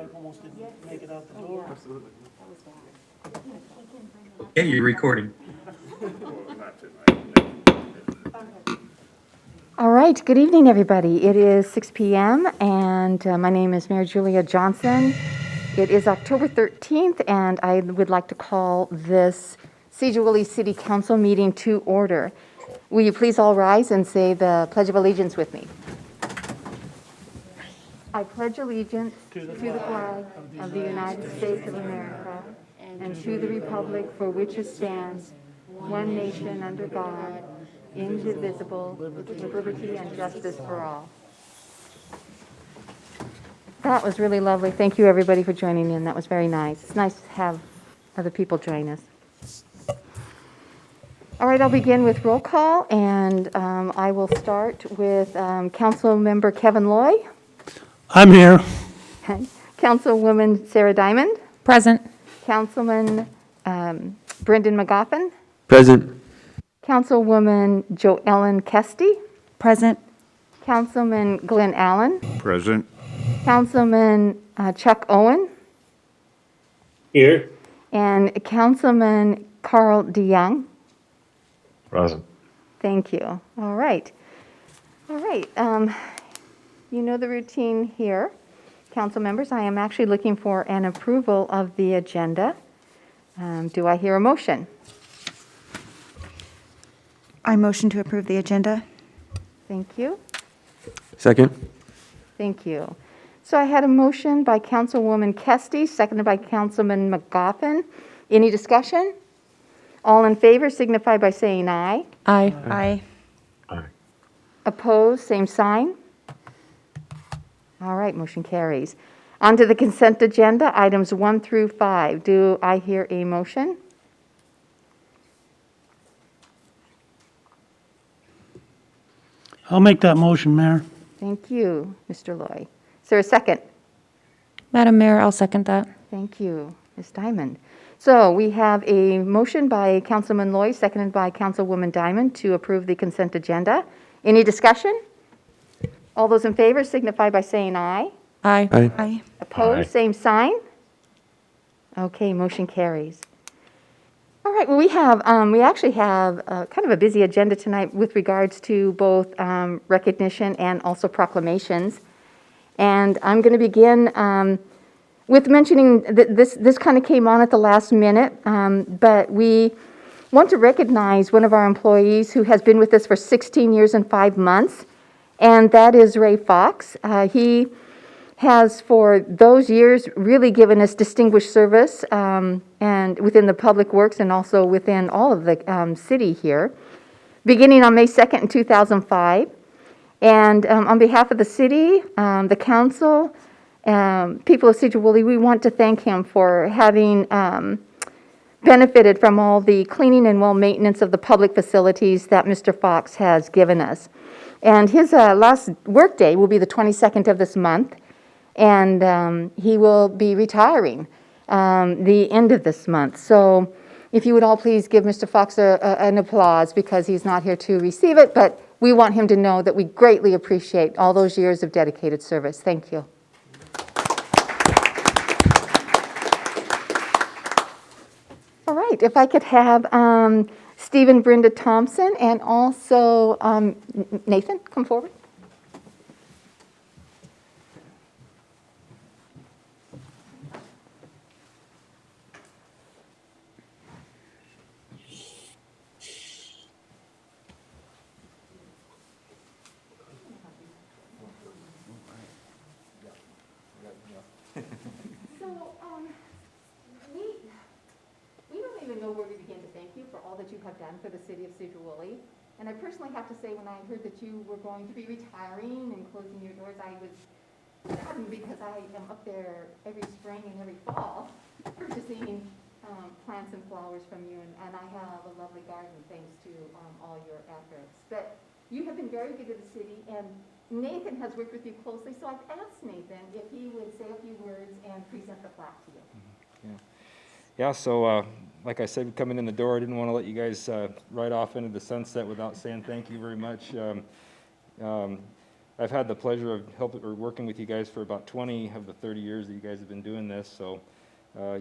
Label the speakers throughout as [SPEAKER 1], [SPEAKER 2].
[SPEAKER 1] I almost didn't make it out the door.
[SPEAKER 2] Absolutely.
[SPEAKER 3] Yeah, you're recording.
[SPEAKER 4] All right, good evening, everybody. It is 6 p.m. and my name is Mary Julia Johnson. It is October 13th, and I would like to call this Sedro-Woolley City Council meeting to order. Will you please all rise and say the Pledge of Allegiance with me? I pledge allegiance to the flag of the United States of America and to the republic for which it stands, one nation under God, indivisible, with liberty and justice for all. That was really lovely. Thank you, everybody, for joining in. That was very nice. It's nice to have other people join us. All right, I'll begin with roll call, and I will start with Council Member Kevin Loy.
[SPEAKER 1] I'm here.
[SPEAKER 4] Councilwoman Sarah Diamond.
[SPEAKER 5] Present.
[SPEAKER 4] Councilman Brendan McGoffin.
[SPEAKER 3] Present.
[SPEAKER 4] Councilwoman Joellen Kesty.
[SPEAKER 5] Present.
[SPEAKER 4] Councilman Glenn Allen.
[SPEAKER 6] Present.
[SPEAKER 4] Councilman Chuck Owen.
[SPEAKER 1] Here.
[SPEAKER 4] And Councilman Carl DeYoung.
[SPEAKER 6] Present.
[SPEAKER 4] Thank you. All right. All right. You know the routine here. Council members, I am actually looking for an approval of the agenda. Do I hear a motion?
[SPEAKER 5] I motion to approve the agenda.
[SPEAKER 4] Thank you.
[SPEAKER 3] Second.
[SPEAKER 4] Thank you. So I had a motion by Councilwoman Kesty, seconded by Councilman McGoffin. Any discussion? All in favor signify by saying aye.
[SPEAKER 5] Aye. Aye.
[SPEAKER 6] Aye.
[SPEAKER 4] Opposed, same sign. All right, motion carries. On to the consent agenda, items 1 through 5. Do I hear a motion?
[SPEAKER 1] I'll make that motion, Mayor.
[SPEAKER 4] Thank you, Mr. Loy. Is there a second?
[SPEAKER 5] Madam Mayor, I'll second that.
[SPEAKER 4] Thank you, Ms. Diamond. So we have a motion by Councilman Loy, seconded by Councilwoman Diamond to approve the consent agenda. Any discussion? All those in favor signify by saying aye.
[SPEAKER 5] Aye.
[SPEAKER 3] Aye.
[SPEAKER 5] Aye.
[SPEAKER 4] Opposed,
[SPEAKER 6] Aye.
[SPEAKER 4] same sign. Okay, motion carries. All right, well, we actually have kind of a busy agenda tonight with regards to both recognition and also proclamations. And I'm going to begin with mentioning that this kind of came on at the last minute, but we want to recognize one of our employees who has been with us for 16 years and 5 months, and that is Ray Fox. He has, for those years, really given us distinguished service and within the public works and also within all of the city here, beginning on May 2nd in 2005. And on behalf of the city, the council, people of Sedro-Woolley, we want to thank him for having benefited from all the cleaning and well maintenance of the public facilities that Mr. Fox has given us. And his last workday will be the 22nd of this month, and he will be retiring the end of this month. So if you would all please give Mr. Fox an applause, because he's not here to receive it, but we want him to know that we greatly appreciate all those years of dedicated service. Thank you. All right, if I could have Stephen Brenda Thompson and also Nathan come forward. We don't even know where to begin to thank you for all that you have done for the city of Sedro-Woolley. And I personally have to say, when I heard that you were going to be retiring and closing your doors, I was saddened, because I am up there every spring and every fall purchasing plants and flowers from you, and I have a lovely garden thanks to all your efforts. But you have been very good to the city, and Nathan has worked with you closely, so I've asked Nathan if he would say a few words and present the plaque to you.
[SPEAKER 2] Yeah, so like I said, coming in the door, I didn't want to let you guys ride off into the sunset without saying thank you very much. I've had the pleasure of helping or working with you guys for about 20 of the 30 years that you guys have been doing this. So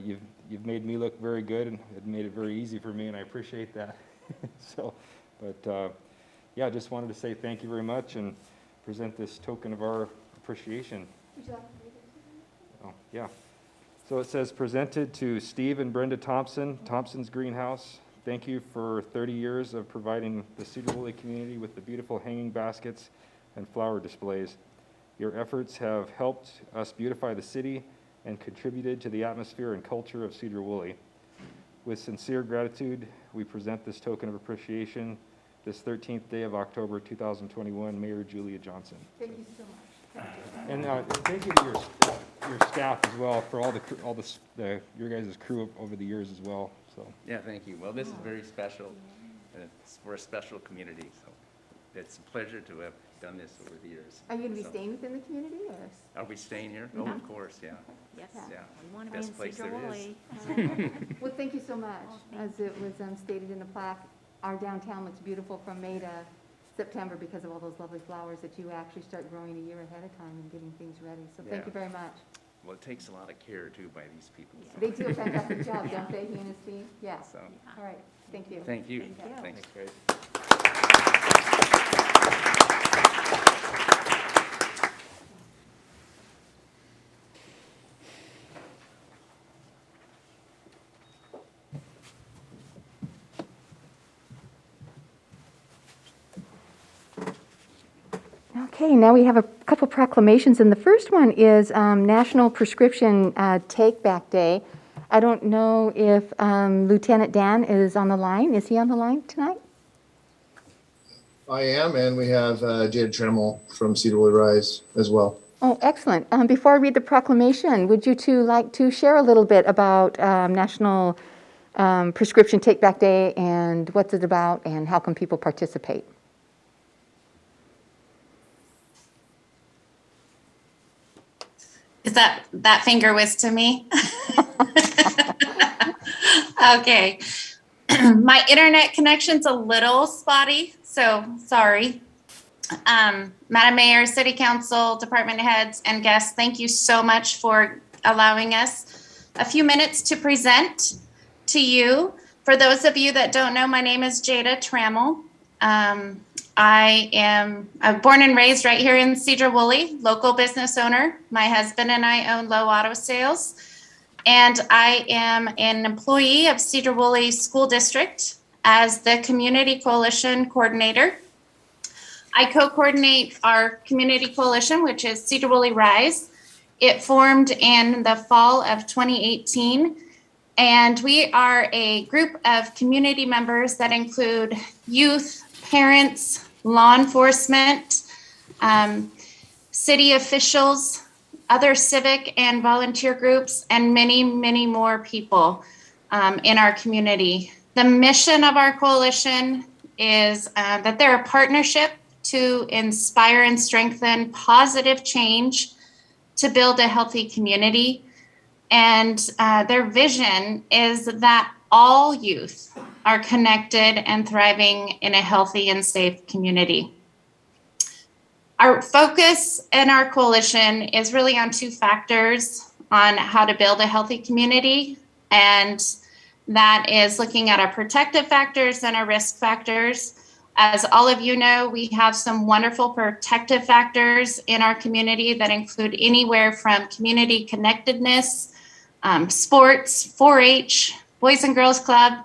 [SPEAKER 2] you've made me look very good, and it made it very easy for me, and I appreciate that. Yeah, I just wanted to say thank you very much and present this token of our appreciation. Oh, yeah. So it says, presented to Steve and Brenda Thompson, Thompson's Greenhouse. Thank you for 30 years of providing the Sedro-Woolley community with the beautiful hanging baskets and flower displays. Your efforts have helped us beautify the city and contributed to the atmosphere and culture of Sedro-Woolley. With sincere gratitude, we present this token of appreciation this 13th day of October 2021, Mayor Julia Johnson.
[SPEAKER 4] Thank you so much.
[SPEAKER 2] And thank you to your staff as well for all your guys' crew over the years as well. So
[SPEAKER 7] Yeah, thank you. Well, this is very special, and we're a special community, so it's a pleasure to have done this over the years.
[SPEAKER 4] Are you going to be
[SPEAKER 7] So,
[SPEAKER 4] staying within the community, or?
[SPEAKER 7] Are we staying here? Oh, of course, yeah.
[SPEAKER 8] Yes,
[SPEAKER 7] Yeah.
[SPEAKER 8] we want to be in
[SPEAKER 7] Best place there is.
[SPEAKER 8] Sedro-Woolley.
[SPEAKER 4] Well, thank you so much. As it was stated in the plaque, our downtown looks beautiful from May to September because of all those lovely flowers that you actually start growing a year ahead of time and getting things ready. So thank
[SPEAKER 7] Yeah.
[SPEAKER 4] you very much.
[SPEAKER 7] Well, it takes a lot of care, too, by these people. so-
[SPEAKER 4] They do a fantastic job, don't they, he and his team? Yeah.
[SPEAKER 7] So,
[SPEAKER 4] All right, thank you.
[SPEAKER 7] thank you.
[SPEAKER 8] Thank you.
[SPEAKER 7] Thanks.
[SPEAKER 2] great.
[SPEAKER 4] Okay, now we have a couple proclamations, and the first one is National Prescription Take Back Day. I don't know if Lieutenant Dan is on the line. Is he on the line tonight?
[SPEAKER 9] I am, and we have Jed Tremmel from Sedro-Woolley Rise as well.
[SPEAKER 4] Oh, excellent. Before I read the proclamation, would you two like to share a little bit about National Prescription Take Back Day and what's it about and how can people participate?
[SPEAKER 10] Is that finger was to me? Okay. My internet connection's a little spotty, so sorry. Madam Mayor, City Council, department heads, and guests, thank you so much for allowing us a few minutes to present to you. For those of you that don't know, my name is Jada Trammell. I am born and raised right here in Sedro-Woolley, local business owner. My husband and I own Low Auto Sales. And I am an employee of Sedro-Woolley School District as the Community Coalition Coordinator. I co-coordinate our community coalition, which is Sedro-Woolley Rise. It formed in the fall of 2018. And we are a group of community members that include youth, parents, law enforcement, city officials, other civic and volunteer groups, and many, many more people in our community. The mission of our coalition is that they're a partnership to inspire and strengthen positive change to build a healthy community. And their vision is that all youth are connected and thriving in a healthy and safe community. Our focus in our coalition is really on two factors on how to build a healthy community, and that is looking at our protective factors and our risk factors. As all of you know, we have some wonderful protective factors in our community that include anywhere from community connectedness, sports, 4-H, Boys and Girls Club,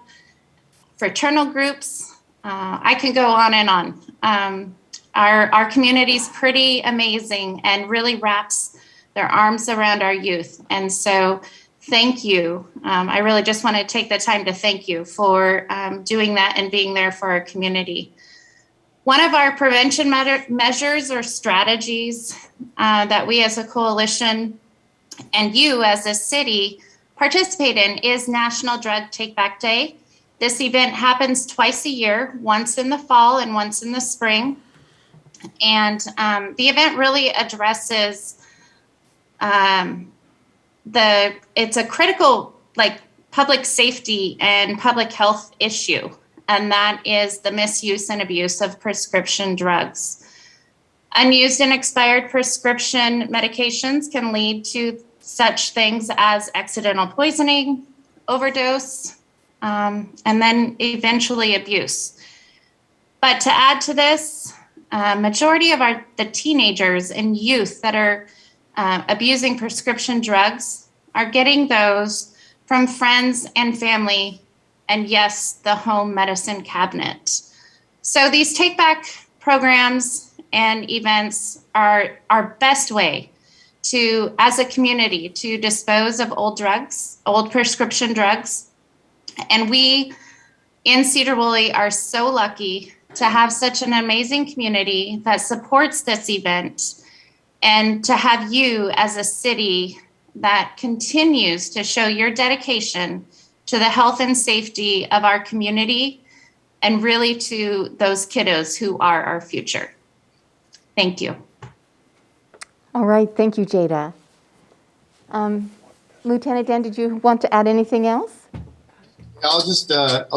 [SPEAKER 10] fraternal groups. I can go on and on. Our community is pretty amazing and really wraps their arms around our youth. And so thank you. I really just want to take the time to thank you for doing that and being there for our community. One of our prevention measures or strategies that we as a coalition and you as a city participate in is National Drug Take Back Day. This event happens twice a year, once in the fall and once in the spring. And the event really addresses it's a critical public safety and public health issue, and that is the misuse and abuse of prescription drugs. Unused and expired prescription medications can lead to such things as accidental poisoning, overdose, and then eventually abuse. But to add to this, majority of the teenagers and youth that are abusing prescription drugs are getting those from friends and family, and yes, the home medicine cabinet. So these take back programs and events are our best way to, as a community, to dispose of old drugs, old prescription drugs. And we in Sedro-Woolley are so lucky to have such an amazing community that supports this event, and to have you as a city that continues to show your dedication to the health and safety of our community and really to those kiddos who are our future. Thank you.
[SPEAKER 4] All right, thank you, Jada. Lieutenant Dan, did you want to add anything else?
[SPEAKER 9] I'll just add,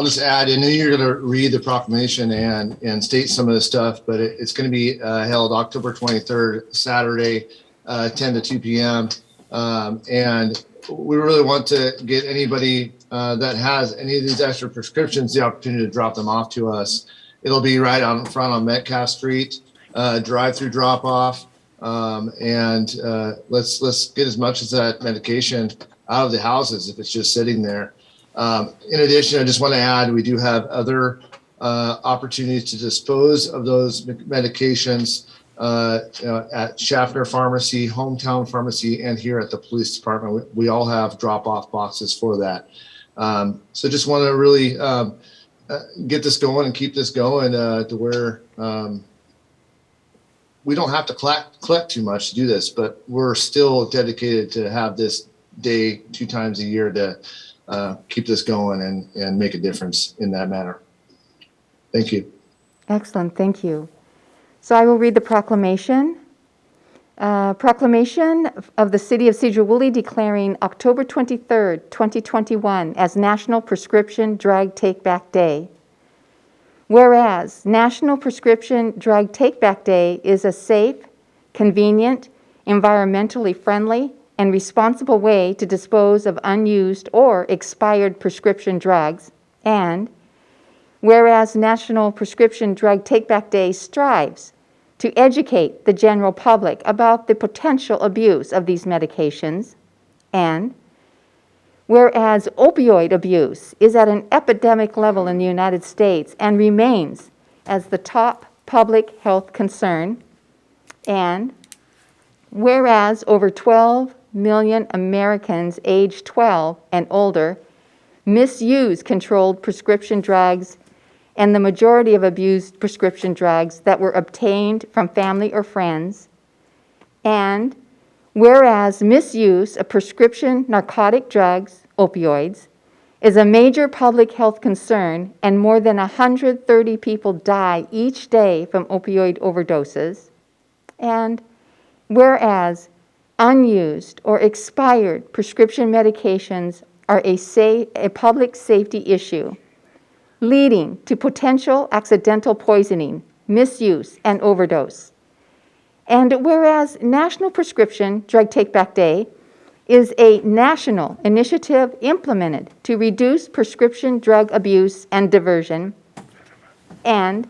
[SPEAKER 9] I know you're going to read the proclamation and state some of the stuff, but it's going to be held October 23rd, Saturday, 10 to 2 p.m. And we really want to get anybody that has any of these extra prescriptions the opportunity to drop them off to us. It'll be right out in front on Metcalf Street, drive-through drop-off, and let's get as much of that medication out of the houses if it's just sitting there. In addition, I just want to add, we do have other opportunities to dispose of those medications at Schaffner Pharmacy, Hometown Pharmacy, and here at the police department. We all have drop-off boxes for that. So just want to really get this going and keep this going to where we don't have to collect too much to do this, but we're still dedicated to have this day 2 times a year to keep this going and make a difference in that manner. Thank you.
[SPEAKER 4] Excellent, thank you. So I will read the proclamation. Proclamation of the City of Sedro-Woolley declaring October 23rd, 2021 as National Prescription Drug Take-Back Day. Whereas National Prescription Drug Take-Back Day is a safe, convenient, environmentally friendly, and responsible way to dispose of unused or expired prescription drugs, and whereas National Prescription Drug Take-Back Day strives to educate the general public about the potential abuse of these medications, and whereas opioid abuse is at an epidemic level in the United States and remains as the top public health concern, and whereas over 12 million Americans aged 12 and older misuse controlled prescription drugs, and the majority of abused prescription drugs that were obtained from family or friends, and whereas misuse of prescription narcotic drugs, opioids, is a major public health concern and more than 130 people die each day from opioid overdoses, and whereas unused or expired prescription medications are a public safety issue, leading to potential accidental poisoning, misuse, and overdose. And whereas National Prescription Drug Take-Back Day is a national initiative implemented to reduce prescription drug abuse and diversion, and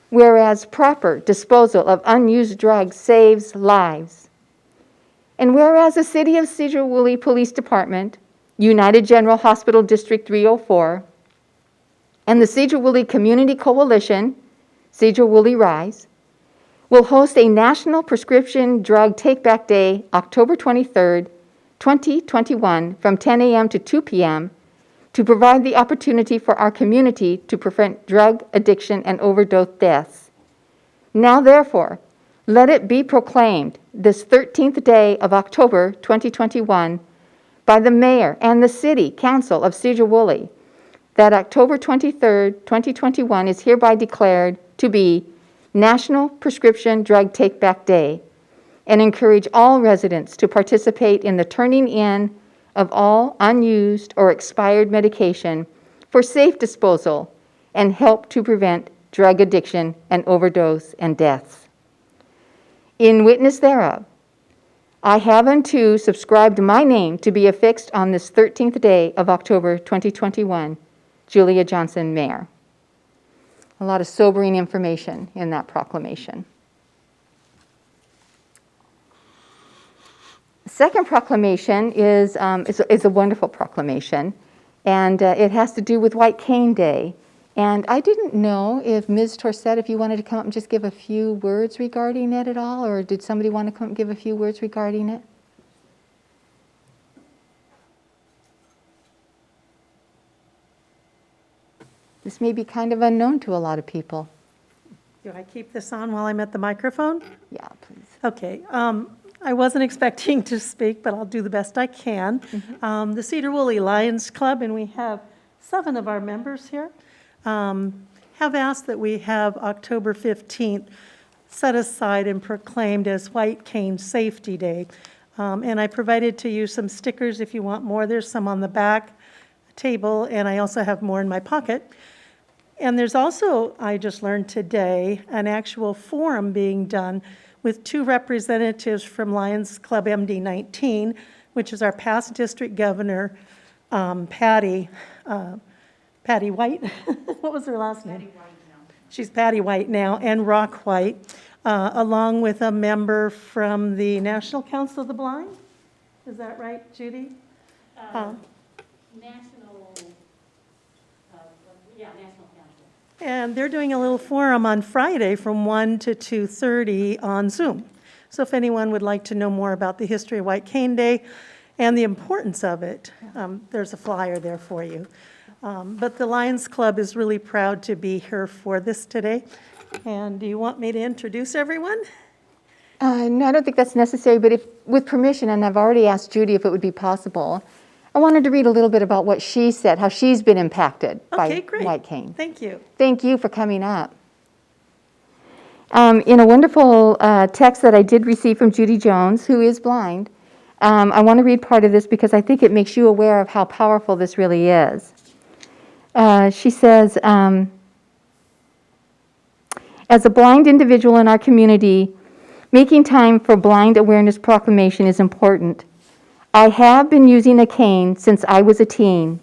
[SPEAKER 4] whereas proper disposal of unused drugs saves lives, and whereas the City of Sedro-Woolley Police Department, United General Hospital District 304, and the Sedro-Woolley Community Coalition, Sedro-Woolley Rise, will host a National Prescription Drug Take-Back Day, October 23rd, 2021, from 10 a.m. to 2 p.m. to provide the opportunity for our community to prevent drug addiction and overdose deaths. Now, therefore, let it be proclaimed this 13th day of October 2021 by the Mayor and the City Council of Sedro-Woolley that October 23rd, 2021 is hereby declared to be National Prescription Drug Take-Back Day, and encourage all residents to participate in the turning in of all unused or expired medication for safe disposal and help to prevent drug addiction and overdose and deaths. In witness thereof, I have unto subscribed my name to be affixed on this 13th day of October 2021, Julia Johnson, Mayor. A lot of sobering information in that proclamation. The second proclamation is a wonderful proclamation, and it has to do with White Cane Day. And I didn't know if Ms. Torsett, if you wanted to come up and just give a few words regarding it at all, or did somebody want to come up and give a few words regarding it? This may be kind of unknown to a lot of people.
[SPEAKER 8] Do I keep this on while I'm at the microphone?
[SPEAKER 4] Yeah, please.
[SPEAKER 8] Okay. I wasn't expecting to speak, but I'll do the best I can. The Sedro-Woolley Lions Club, and we have 7 of our members here, have asked that we have October 15th set aside and proclaimed as White Cane Safety Day. And I provided to you some stickers if you want more. There's some on the back table, and I also have more in my pocket. And there's also, I just learned today, an actual forum being done with 2 representatives from Lions Club MD 19, which is our past district governor, Patty White. What was her last name? Patty White now. She's Patty White now, and Rock White, along with a member from the National Council of the Blind. Is that right, Judy?
[SPEAKER 11] National Council.
[SPEAKER 8] And they're doing a little forum on Friday from 1 to 2:30 on Zoom. So if anyone would like to know more about the history of White Cane Day and the importance of it, there's a flyer there for you. But the Lions Club is really proud to be here for this today. And do you want me to introduce everyone?
[SPEAKER 4] No, I don't think that's necessary, but if, with permission, and I've already asked Judy if it would be possible, I wanted to read a little bit about what she said, how she's been impacted
[SPEAKER 8] Okay,
[SPEAKER 4] by
[SPEAKER 8] great.
[SPEAKER 4] White Cane.
[SPEAKER 8] Thank you.
[SPEAKER 4] Thank you for coming up. In a wonderful text that I did receive from Judy Jones, who is blind, I want to read part of this because I think it makes you aware of how powerful this really is. She says, as a blind individual in our community, making time for Blind Awareness Proclamation is important. I have been using a cane since I was a teen,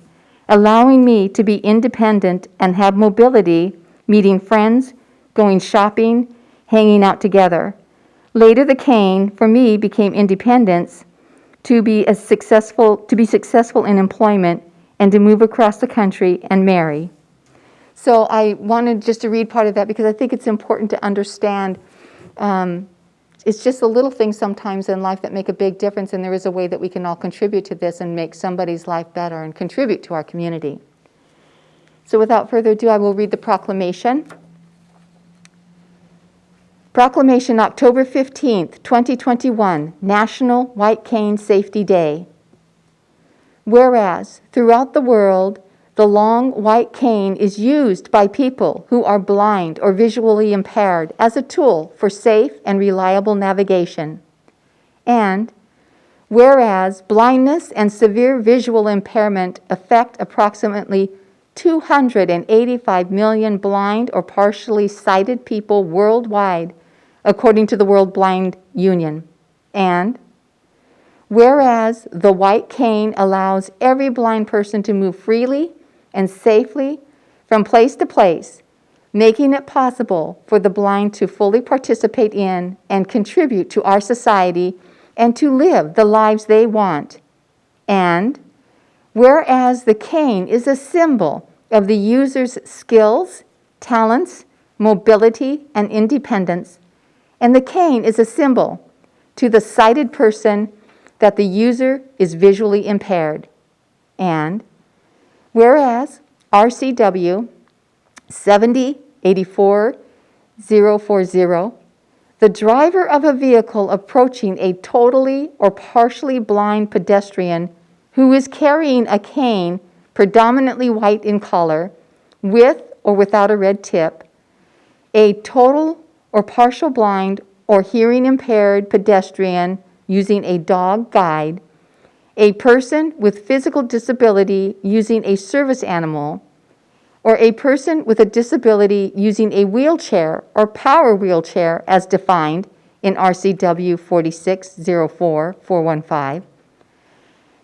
[SPEAKER 4] allowing me to be independent and have mobility, meeting friends, going shopping, hanging out together. Later, the cane, for me, became independence, to be successful in employment, and to move across the country and marry. So I wanted just to read part of that because I think it's important to understand it's just the little things sometimes in life that make a big difference, and there is a way that we can all contribute to this and make somebody's life better and contribute to our community. So without further ado, I will read the proclamation. Proclamation, October 15th, 2021, National White Cane Safety Day. Whereas, throughout the world, the long white cane is used by people who are blind or visually impaired as a tool for safe and reliable navigation. And whereas blindness and severe visual impairment affect approximately 285 million blind or partially sighted people worldwide, according to the World Blind Union. And whereas the white cane allows every blind person to move freely and safely from place to place, making it possible for the blind to fully participate in and contribute to our society and to live the lives they want. And whereas the cane is a symbol of the user's skills, talents, mobility, and independence, and the cane is a symbol to the sighted person that the user is visually impaired. And whereas RCW 7084040, the driver of a vehicle approaching a totally or partially blind pedestrian who is carrying a cane predominantly white in color, with or without a red tip, a total or partial blind or hearing impaired pedestrian using a dog guide, a person with physical disability using a service animal, or a person with a disability using a wheelchair or power wheelchair as defined in RCW 4604-415,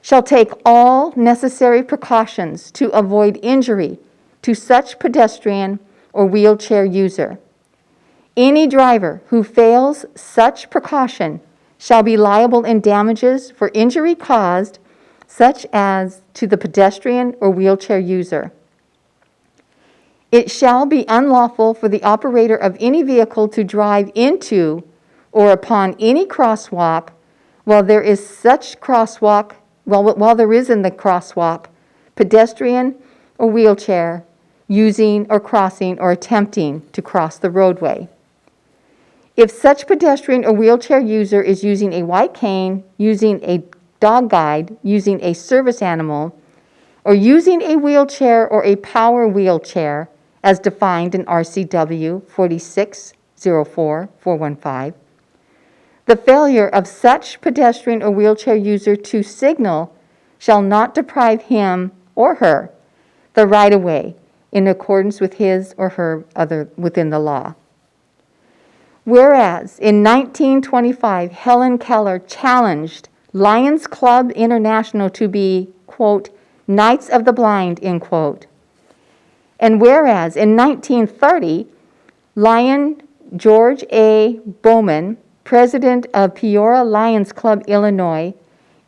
[SPEAKER 4] shall take all necessary precautions to avoid injury to such pedestrian or wheelchair user. Any driver who fails such precaution shall be liable in damages for injury caused, such as to the pedestrian or wheelchair user. It shall be unlawful for the operator of any vehicle to drive into or upon any crosswalk while there is such crosswalk, while there is in the crosswalk, pedestrian or wheelchair using or crossing or attempting to cross the roadway. If such pedestrian or wheelchair user is using a white cane, using a dog guide, using a service animal, or using a wheelchair or a power wheelchair as defined in RCW 4604-415, the failure of such pedestrian or wheelchair user to signal shall not deprive him or her the right-of-way in accordance with his or her other within the law. Whereas in 1925, Helen Keller challenged Lions Club International to be, quote, Knights of the Blind, end quote. And whereas in 1930, Lion George A. Bowman, president of Peoria Lions Club, Illinois,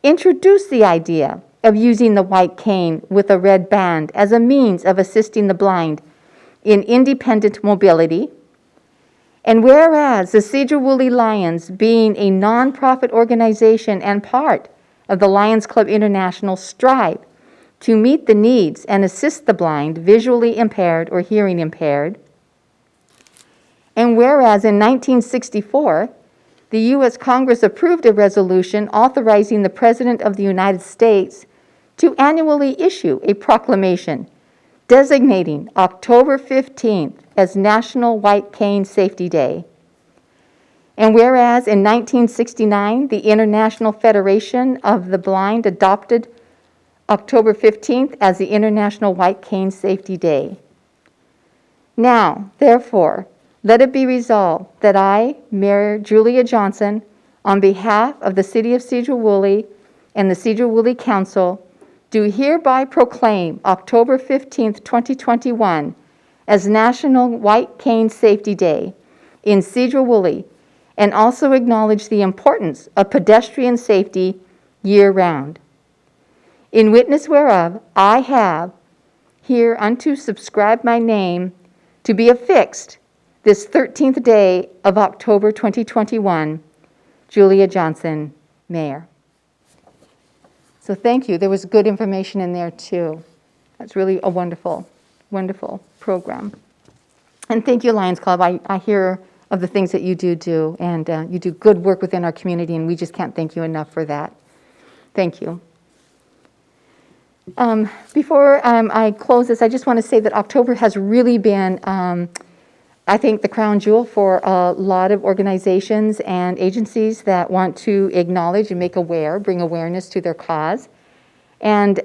[SPEAKER 4] introduced the idea of using the white cane with a red band as a means of assisting the blind in independent mobility. And whereas the Sedro-Woolley Lions, being a nonprofit organization and part of the Lions Club International, strive to meet the needs and assist the blind, visually impaired or hearing impaired. And whereas in 1964, the U.S. Congress approved a resolution authorizing the President of the United States to annually issue a proclamation designating October 15th as National White Cane Safety Day. And whereas in 1969, the International Federation of the Blind adopted October 15th as the International White Cane Safety Day. Now, therefore, let it be resolved that I, Mayor Julia Johnson, on behalf of the City of Sedro-Woolley and the Sedro-Woolley Council, do hereby proclaim October 15th, 2021 as National White Cane Safety Day in Sedro-Woolley, and also acknowledge the importance of pedestrian safety year-round. In witness whereof, I have hereunto subscribed my name to be affixed this 13th day of October 2021, Julia Johnson, Mayor. So thank you. There was good information in there too. That's really a wonderful, wonderful program. And thank you, Lions Club. I hear of the things that you do, and you do good work within our community, and we just can't thank you enough for that. Thank you. Before I close this, I just want to say that October has really been, I think, the crown jewel for a lot of organizations and agencies that want to acknowledge and make aware, bring awareness to their cause. And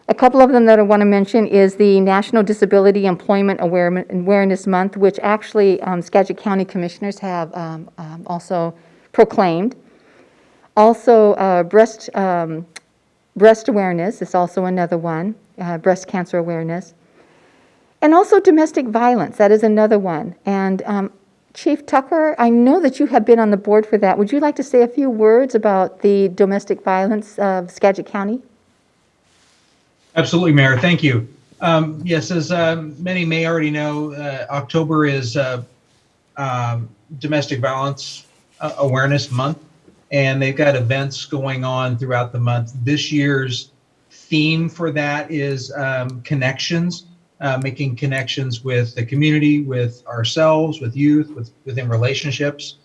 [SPEAKER 4] a couple of them that I want to mention is the National Disability Employment Awareness Month, which actually Skagit County Commissioners have also proclaimed. Also, breast awareness is also another one, breast cancer awareness. And also domestic violence, that is another one. And Chief Tucker, I know that you have been on the board for that. Would you like to say a few words about the domestic violence of Skagit County?
[SPEAKER 12] Absolutely, Mayor. Thank you. Yes, as many may already know, October is Domestic Violence Awareness Month, and they've got events going on throughout the month. This year's theme for that is connections, making connections with the community, with ourselves, with youth, within relationships.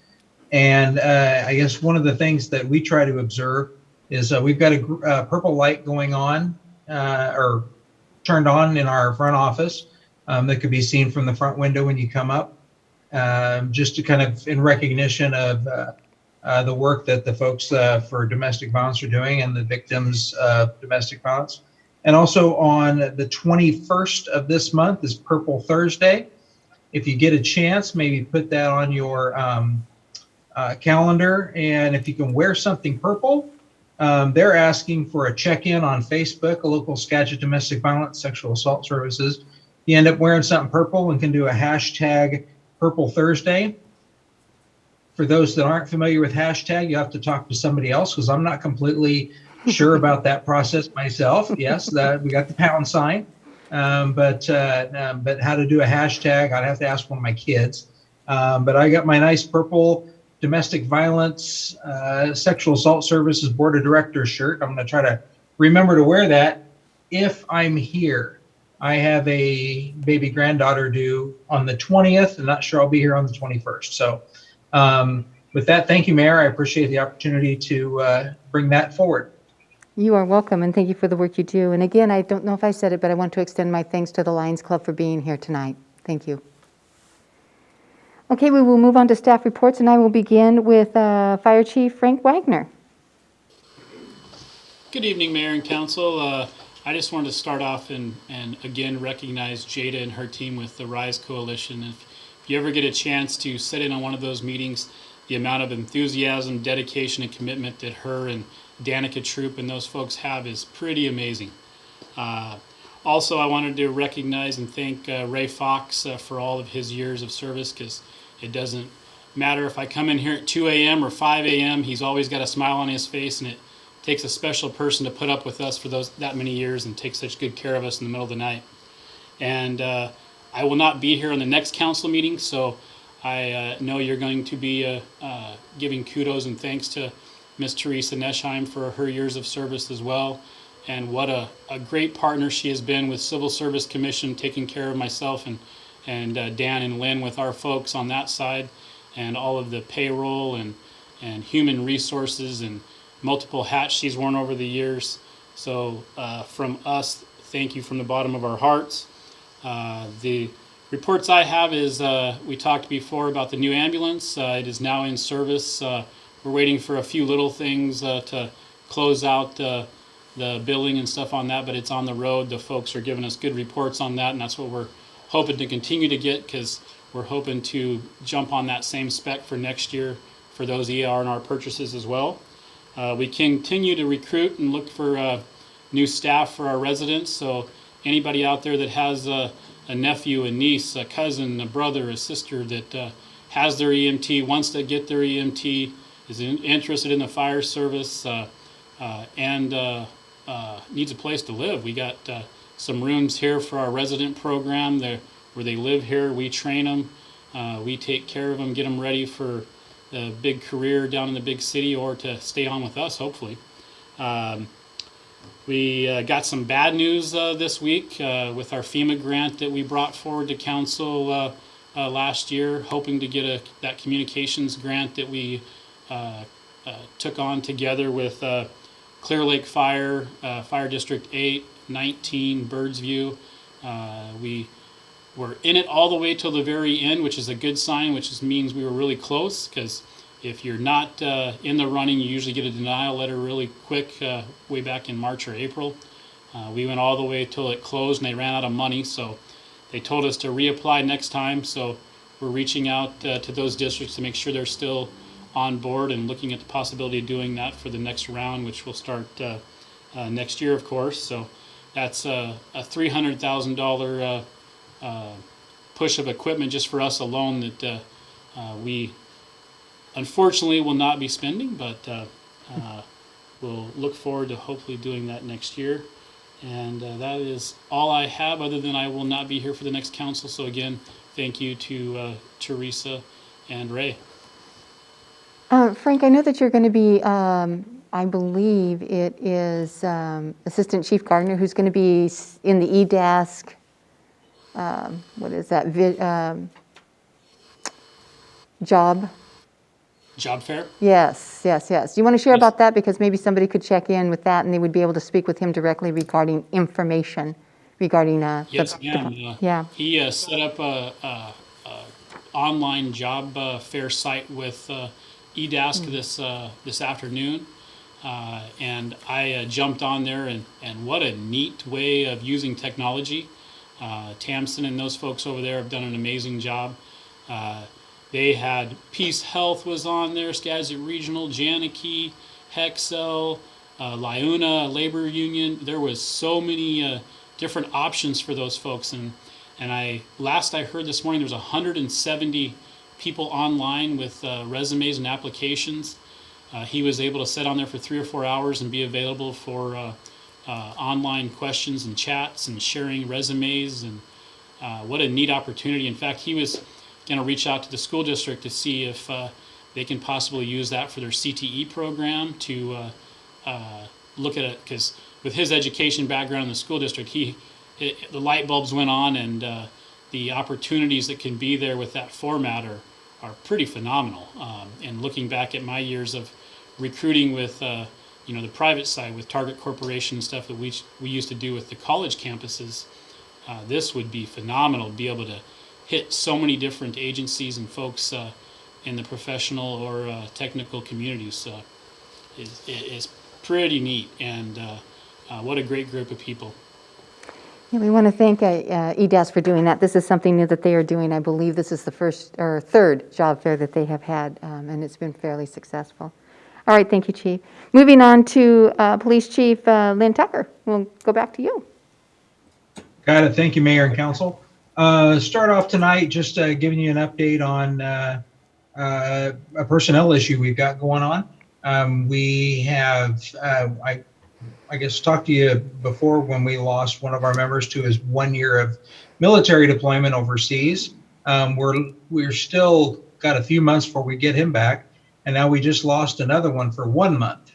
[SPEAKER 12] And I guess one of the things that we try to observe is we've got a purple light going on or turned on in our front office that could be seen from the front window when you come up, just to kind of in recognition of the work that the folks for domestic violence are doing and the victims of domestic violence. And also on the 21st of this month is Purple Thursday. If you get a chance, maybe put that on your calendar. And if you can wear something purple, they're asking for a check-in on Facebook, a local Skagit Domestic Violence Sexual Assault Services. You end up wearing something purple and can do a hashtag Purple Thursday. For those that aren't familiar with hashtag, you have to talk to somebody else because I'm not completely sure about that process myself. Yes, that we got the pound sign, but how to do a hashtag, I'd have to ask one of my kids. But I got my nice purple Domestic Violence Sexual Assault Services Board of Directors shirt. I'm going to try to remember to wear that if I'm here. I have a baby granddaughter due on the 20th. I'm not sure I'll be here on the 21st. So with that, thank you, Mayor. I appreciate the opportunity to bring that forward.
[SPEAKER 4] You are welcome, and thank you for the work you do. And again, I don't know if I said it, but I want to extend my thanks to the Lions Club for being here tonight. Thank you. Okay, we will move on to staff reports, and I will begin with Fire Chief Frank Wagner.
[SPEAKER 13] Good evening, Mayor and Council. I just wanted to start off and again recognize Jada and her team with the RISE Coalition. If you ever get a chance to sit in on one of those meetings, the amount of enthusiasm, dedication, and commitment that her and Danica Troop and those folks have is pretty amazing. Also, I wanted to recognize and thank Ray Fox for all of his years of service, because it doesn't matter if I come in here at 2 a.m. or 5 a.m., he's always got a smile on his face, and it takes a special person to put up with us for that many years and take such good care of us in the middle of the night. And I will not be here on the next council meeting, so I know you're going to be giving kudos and thanks to Ms. Teresa Neschheim for her years of service as well. And what a great partner she has been with Civil Service Commission, taking care of myself and Dan and Lynn with our folks on that side, and all of the payroll and human resources and multiple hats she's worn over the years. So from us, thank you from the bottom of our hearts. The reports I have is we talked before about the new ambulance. It is now in service. We're waiting for a few little things to close out the billing and stuff on that, but it's on the road. The folks are giving us good reports on that, and that's what we're hoping to continue to get, because we're hoping to jump on that same spec for next year for those ER&R purchases as well. We continue to recruit and look for new staff for our residents. So anybody out there that has a nephew, a niece, a cousin, a brother, a sister that has their EMT, wants to get their EMT, is interested in the fire service, and needs a place to live. We got some rooms here for our resident program where they live here. We train them. We take care of them, get them ready for the big career down in the big city, or to stay on with us, hopefully. We got some bad news this week with our FEMA grant that we brought forward to council last year, hoping to get that communications grant that we took on together with Clear Lake Fire, Fire District 8, 19, Birds View. We were in it all the way till the very end, which is a good sign, which just means we were really close, because if you're not in the running, you usually get a denial letter really quick, way back in March or April. We went all the way till it closed, and they ran out of money, so they told us to reapply next time. So we're reaching out to those districts to make sure they're still on board, and looking at the possibility of doing that for the next round, which will start next year, of course. So that's a $300,000 push of equipment just for us alone that we unfortunately will not be spending, but we'll look forward to hopefully doing that next year. And that is all I have, other than I will not be here for the next council. So again, thank you to Teresa and Ray.
[SPEAKER 4] Frank, I know that you're going to be, I believe it is Assistant Chief Gardner who's going to be in the e-desk. What is that?
[SPEAKER 13] Job fair?
[SPEAKER 4] Yes. Do you want to share about that? Because maybe somebody could check in with that and they would be able to speak with him directly regarding information regarding
[SPEAKER 13] Yes, ma'am.
[SPEAKER 4] Yeah.
[SPEAKER 13] He set up a online job fair site with eDask this afternoon, and I jumped on there, and what a neat way of using technology. Tamsin and those folks over there have done an amazing job. They had Peace Health was on there, Skagit Regional, Janakey, Hexel, Liuna Labor Union. There was so many different options for those folks. And last I heard this morning, there's 170 people online with resumes and applications. He was able to sit on there for 3 or 4 hours and be available for online questions and chats and sharing resumes. And what a neat opportunity. In fact, he was going to reach out to the school district to see if they can possibly use that for their CTE program to look at it, because with his education background in the school district, the light bulbs went on, and the opportunities that can be there with that format are pretty phenomenal. And looking back at my years of recruiting with the private side with Target Corporation and stuff that we used to do with the college campuses, this would be phenomenal to be able to hit so many different agencies and folks in the professional or technical communities. It's pretty neat, and what a great group of people.
[SPEAKER 4] Yeah, we want to thank EDAS for doing that. This is something new that they are doing. I believe this is the first or third job fair that they have had, and it's been fairly successful. All right, thank you, Chief. Moving on to Police Chief Lynn Tucker. We'll go back to you.
[SPEAKER 12] Got it. Thank you, Mayor and Council. Start off tonight just giving you an update on a personnel issue we've got going on. We have, I guess, talked to you before when we lost one of our members to his 1 year of military deployment overseas. We're still got a few months before we get him back, and now we just lost another one for 1 month,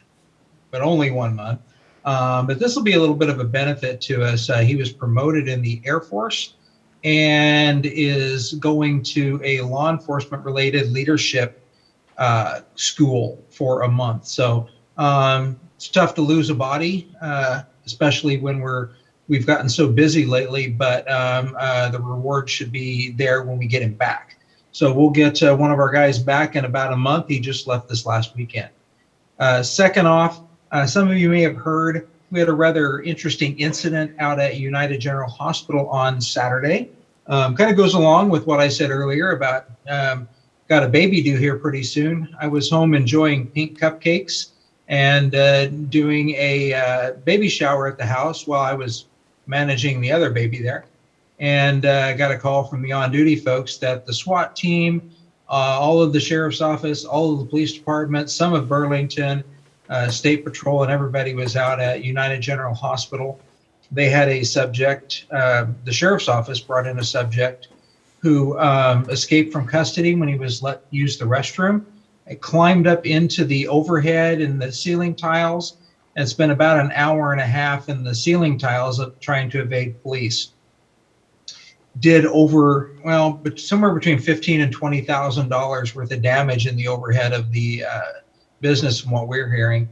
[SPEAKER 12] but only 1 month. But this will be a little bit of a benefit to us. He was promoted in the Air Force and is going to a law enforcement related leadership school for a month. So it's tough to lose a body, especially when we've gotten so busy lately, but the reward should be there when we get him back. So we'll get one of our guys back in about a month. He just left this last weekend. Second off, some of you may have heard we had a rather interesting incident out at United General Hospital on Saturday. Kind of goes along with what I said earlier about got a baby due here pretty soon. I was home enjoying pink cupcakes and doing a baby shower at the house while I was managing the other baby there. And I got a call from the on-duty folks that the SWAT team, all of the sheriff's office, all of the police department, some of Burlington, State Patrol, and everybody was out at United General Hospital. They had a subject, the sheriff's office brought in a subject who escaped from custody when he was let use the restroom. It climbed up into the overhead and the ceiling tiles and spent about an hour and a half in the ceiling tiles of trying to evade police. Did but somewhere between $15,000 and $20,000 worth of damage in the overhead of the business from what we're hearing.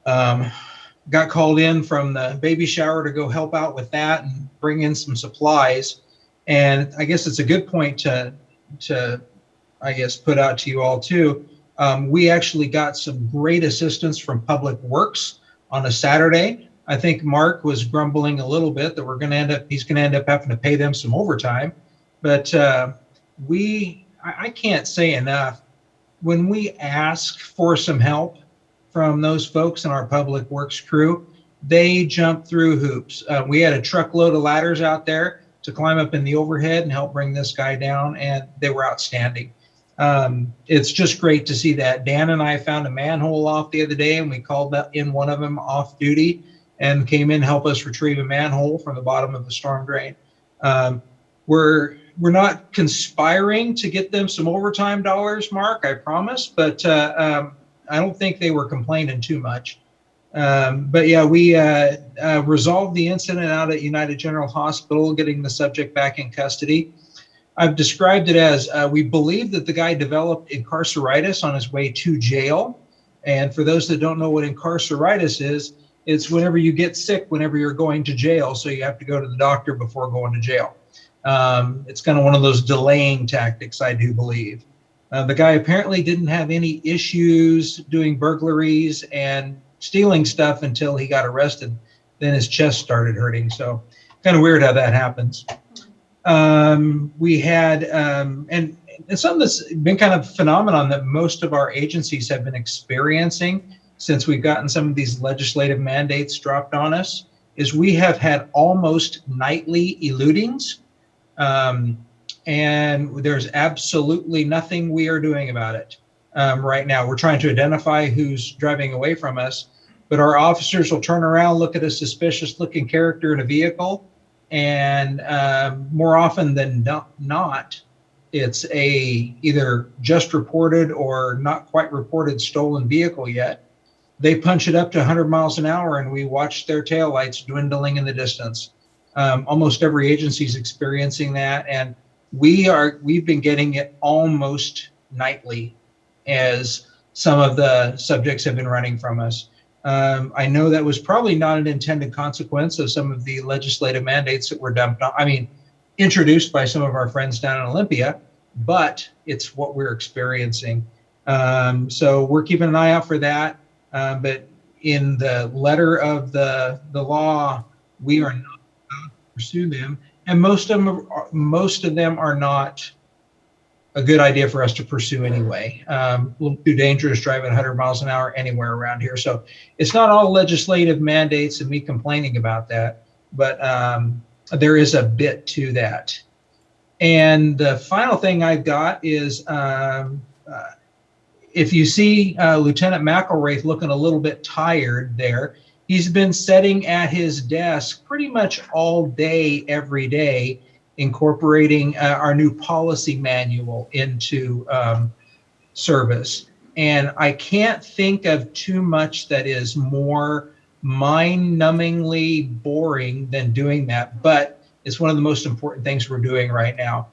[SPEAKER 12] Got called in from the baby shower to go help out with that and bring in some supplies. And I guess it's a good point to I guess put out to you all too. We actually got some great assistance from Public Works on a Saturday. I think Mark was grumbling a little bit that he's going to end up having to pay them some overtime. But I can't say enough. When we ask for some help from those folks in our Public Works crew, they jump through hoops. We had a truckload of ladders out there to climb up in the overhead and help bring this guy down, and they were outstanding. It's just great to see that. Dan and I found a manhole off the other day, and we called in one of them off duty and came in to help us retrieve a manhole from the bottom of the storm drain. We're not conspiring to get them some overtime dollars, Mark, I promise, but I don't think they were complaining too much. But yeah, we resolved the incident out at United General Hospital, getting the subject back in custody. I've described it as we believe that the guy developed incarceritis on his way to jail. And for those that don't know what incarceritis is, it's whenever you get sick, whenever you're going to jail. So you have to go to the doctor before going to jail. It's kind of one of those delaying tactics, I do believe. The guy apparently didn't have any issues doing burglaries and stealing stuff until he got arrested. Then his chest started hurting. So kind of weird how that happens. We had, and and something that's been kind of phenomenon that most of our agencies have been experiencing since we've gotten some of these legislative mandates dropped on us is we have had almost nightly eludings. And there's absolutely nothing we are doing about it right now. We're trying to identify who's driving away from us, but our officers will turn around, look at a suspicious looking character in a vehicle, and more often than not, it's a either just reported or not quite reported stolen vehicle yet. They punch it up to 100 miles an hour and we watch their taillights dwindling in the distance. Almost every agency is experiencing that, and we've been getting it almost nightly as some of the subjects have been running from us. I know that was probably not an intended consequence of some of the legislative mandates that were introduced by some of our friends down in Olympia, but it's what we're experiencing. So we're keeping an eye out for that. But in the letter of the law, we are not allowed to pursue them, and most of them are not a good idea for us to pursue anyway. A little too dangerous driving 100 miles an hour anywhere around here. So it's not all legislative mandates and me complaining about that, but there is a bit to that. And the final thing I've got is if you see Lieutenant McElraith looking a little bit tired there, he's been sitting at his desk pretty much all day, every day, incorporating our new policy manual into service. And I can't think of too much that is more mind-numbingly boring than doing that, but it's one of the most important things we're doing right now.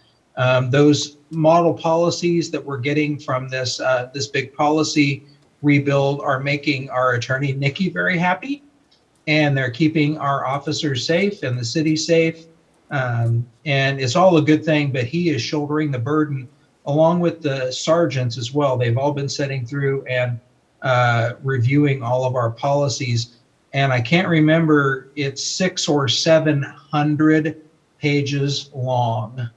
[SPEAKER 12] Those model policies that we're getting from this this big policy rebuild are making our attorney Nikki very happy, and they're keeping our officers safe and the city safe. And it's all a good thing, but he is shouldering the burden along with the sergeants as well. They've all been sitting through and reviewing all of our policies. And I can't remember, it's 600 or 700 pages long.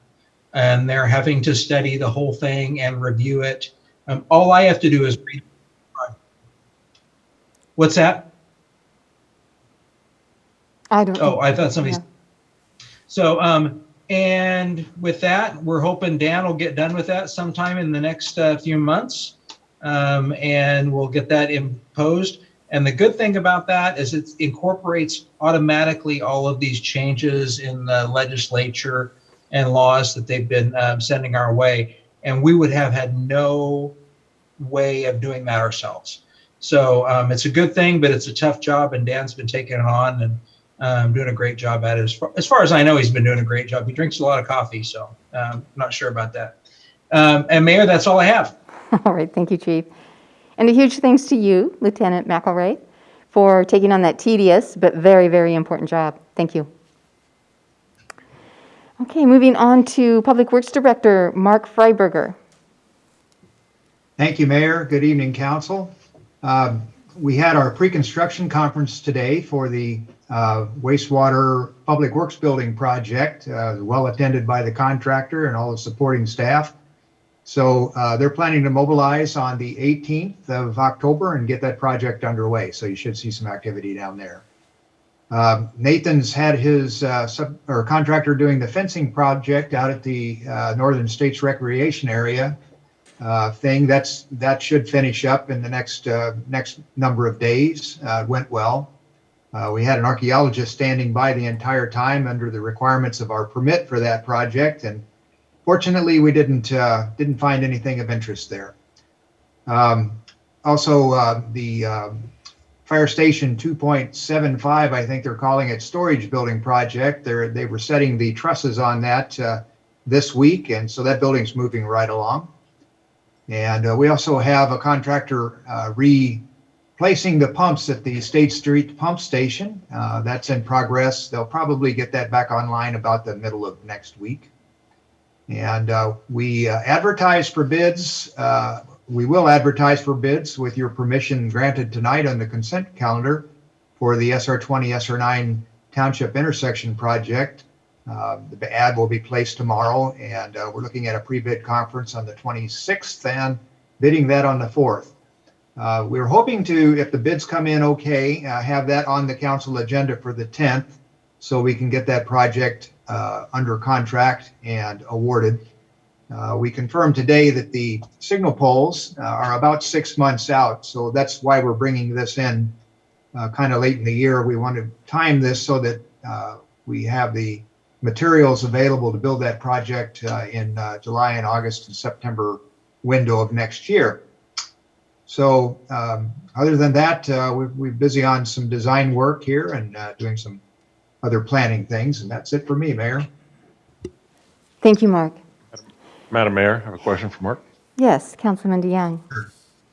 [SPEAKER 12] And they're having to study the whole thing and review it. All I have to do is read. What's that?
[SPEAKER 4] I don't.
[SPEAKER 12] Oh, I thought somebody.
[SPEAKER 4] Yeah.
[SPEAKER 12] So, and with that, we're hoping Dan will get done with that sometime in the next few months, and we'll get that imposed. And the good thing about that is it incorporates automatically all of these changes in the legislature and laws that they've been sending our way. And we would have had no way of doing that ourselves. So it's a good thing, but it's a tough job, and Dan's been taking it on and doing a great job at it. As far as I know, he's been doing a great job. He drinks a lot of coffee, so I'm not sure about that. And Mayor, that's all I have.
[SPEAKER 4] All right, thank you, Chief. And a huge thanks to you, Lieutenant McElraith, for taking on that tedious but very, very important job. Thank you. Okay, moving on to Public Works Director Mark Freiberger.
[SPEAKER 14] Thank you, Mayor. Good evening, Council. We had our pre-construction conference today for the wastewater Public Works building project, well attended by the contractor and all the supporting staff. So they're planning to mobilize on the 18th of October and get that project underway. So you should see some activity down there. Nathan's had his contractor doing the fencing project out at the Northern States Recreation Area thing. That should finish up in the next number of days. It went well. We had an archaeologist standing by the entire time under the requirements of our permit for that project, and fortunately we didn't find anything of interest there. Also, the Fire Station 2.75, I think they're calling it, storage building project. They were setting the trusses on that this week, and so that building's moving right along. And we also have a contractor replacing the pumps at the State Street pump station. That's in progress. They'll probably get that back online about the middle of next week. And we advertise for bids. We will advertise for bids with your permission granted tonight on the consent calendar for the SR20, SR9 Township intersection project. The ad will be placed tomorrow, and we're looking at a pre-bid conference on the 26th and bidding that on the 4th. We're hoping to, if the bids come in okay, have that on the council agenda for the 10th so we can get that project under contract and awarded. We confirmed today that the signal poles are about 6 months out, so that's why we're bringing this in kind of late in the year. We want to time this so that we have the materials available to build that project in July and August and September window of next year. So other than that, we're busy on some design work here and doing some other planning things, and that's it for me, Mayor.
[SPEAKER 4] Thank you, Mark.
[SPEAKER 6] Madam Mayor, I have a question for Mark.
[SPEAKER 4] Yes, Councilman DeYoung.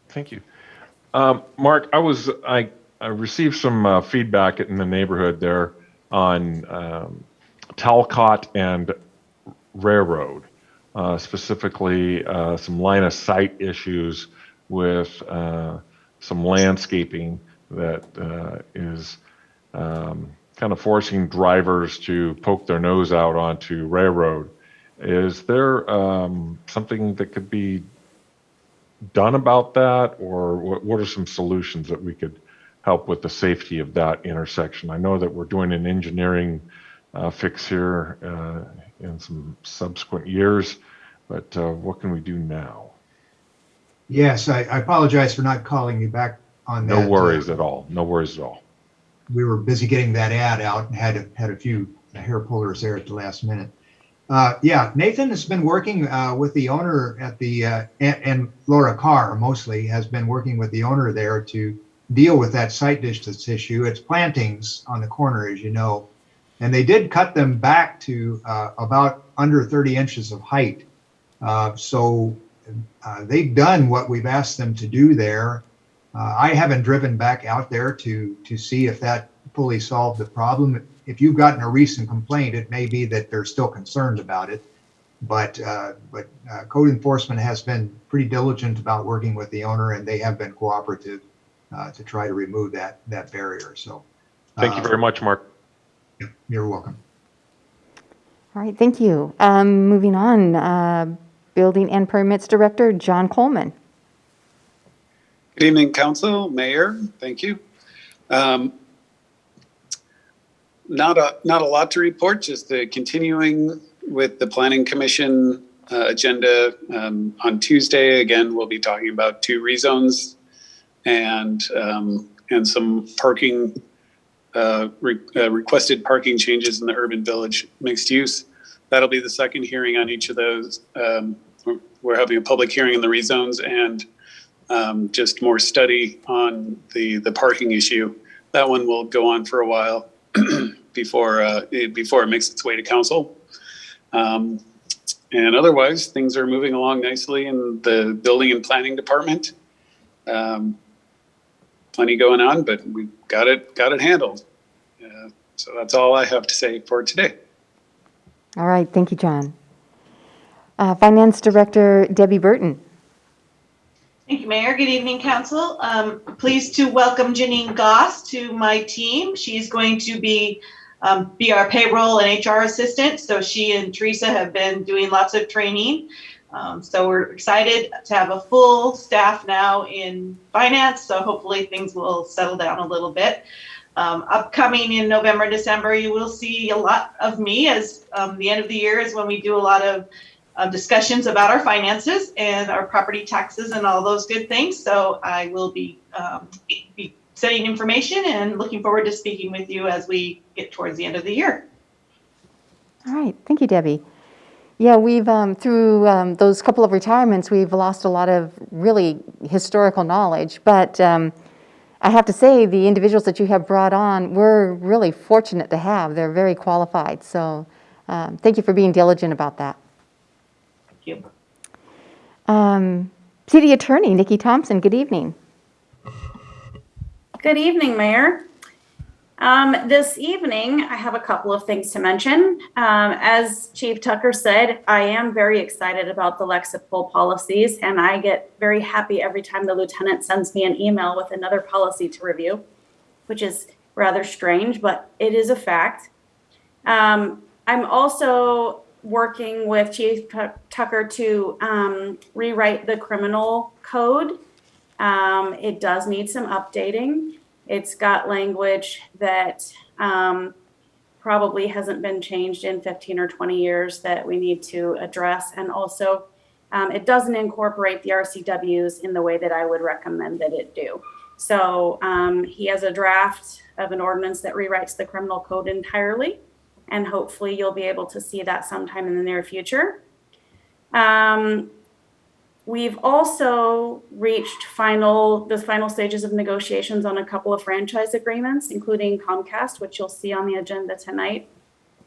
[SPEAKER 6] Thank you. Mark, I received some feedback in the neighborhood there on Talcott and Railroad, specifically some line of sight issues with some landscaping that is kind of forcing drivers to poke their nose out onto Railroad. Is there something that could be done about that, or what are some solutions that we could help with the safety of that intersection? I know that we're doing an engineering fix here in some subsequent years, but what can we do now?
[SPEAKER 14] Yes, I apologize for not calling you back on that.
[SPEAKER 6] No worries at all. No worries at all.
[SPEAKER 14] We were busy getting that ad out and had a few hair pullers there at the last minute. Yeah, Nathan has been working with the owner at the, and Laura Carr mostly has been working with the owner there to deal with that sight distance issue. It's plantings on the corner, as you know, and they did cut them back to about under 30 inches of height. So they've done what we've asked them to do there. I haven't driven back out there to see if that fully solved the problem. If you've gotten a recent complaint, it may be that they're still concerned about it, but code enforcement has been pretty diligent about working with the owner, and they have been cooperative to try to remove that barrier. So
[SPEAKER 6] thank you very much, Mark.
[SPEAKER 14] You're welcome.
[SPEAKER 4] All right, thank you. Moving on, Building and Permits Director, John Coleman.
[SPEAKER 15] Good evening, Council, Mayor. Thank you. Not a lot to report, just continuing with the Planning Commission agenda. On Tuesday, again, we'll be talking about 2 rezones and some parking, requested parking changes in the urban village mixed use. That'll be the second hearing on each of those. We're having a public hearing in the rezones and just more study on the parking issue. That one will go on for a while before it makes its way to council. And otherwise, things are moving along nicely in the building and planning department. Plenty going on, but we've got it handled. So that's all I have to say for today.
[SPEAKER 4] All right, thank you, John. Finance Director, Debbie Burton.
[SPEAKER 16] Thank you, Mayor. Good evening, Council. Pleased to welcome Janine Goss to my team. She's going to be our payroll and HR assistant. So she and Teresa have been doing lots of training. So we're excited to have a full staff now in finance. So hopefully things will settle down a little bit. Upcoming in November, December, you will see a lot of me, as the end of the year is when we do a lot of discussions about our finances and our property taxes and all those good things. So I will be sending information and looking forward to speaking with you as we get towards the end of the year.
[SPEAKER 4] All right, thank you, Debbie. Yeah, we've, through those couple of retirements, we've lost a lot of really historical knowledge, but I have to say the individuals that you have brought on, we're really fortunate to have. They're very qualified, so thank you for being diligent about that.
[SPEAKER 16] Thank you.
[SPEAKER 4] City Attorney, Nikki Thompson, good evening.
[SPEAKER 17] Good evening, Mayor. This evening, I have a couple of things to mention. As Chief Tucker said, I am very excited about the Lexipol policies, and I get very happy every time the lieutenant sends me an email with another policy to review, which is rather strange, but it is a fact. I I'm also working with Chief Tucker to rewrite the criminal code. It does need some updating. It's got language that probably hasn't been changed in 15 or 20 years that we need to address. And also, it doesn't incorporate the RCWs in the way that I would recommend that it do. So he has a draft of an ordinance that rewrites the criminal code entirely. And hopefully you'll be able to see that sometime in the near future. We've also reached the final stages of negotiations on a couple of franchise agreements, including Comcast, which you'll see on the agenda tonight,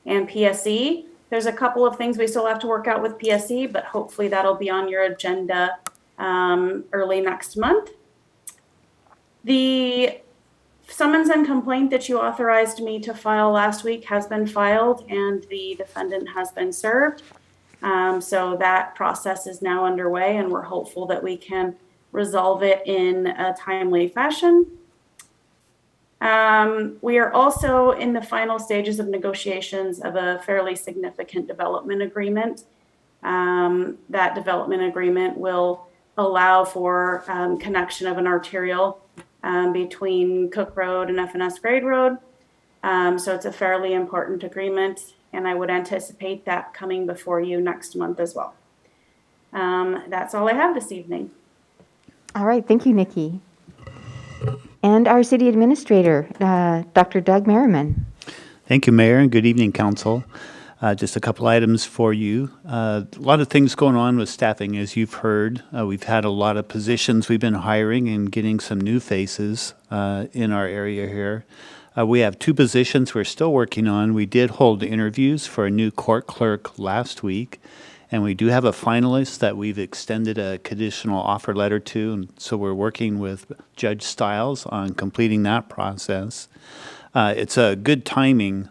[SPEAKER 17] and PSE. There's a couple of things we still have to work out with PSE, but hopefully that'll be on your agenda early next month. The summons and complaint that you authorized me to file last week has been filed and the defendant has been served. So that process is now underway and we're hopeful that we can resolve it in a timely fashion. We are also in the final stages of negotiations of a fairly significant development agreement. That development agreement will allow for connection of an arterial between Cook Road and FNS Grade Road. So it's a fairly important agreement, and I would anticipate that coming before you next month as well. That's all I have this evening.
[SPEAKER 4] All right, thank you, Nikki. And our city administrator, Dr. Doug Merriman.
[SPEAKER 18] Thank you, Mayor, and good evening, Council. Just a couple items for you. A lot of things going on with staffing, as you've heard. We've had a lot of positions we've been hiring and getting some new faces in our area here. We have 2 positions we're still working on. We did hold interviews for a new court clerk last week, and we do have a finalist that we've extended a conditional offer letter to, and so we're working with Judge Stiles on completing that process. It's a good timing.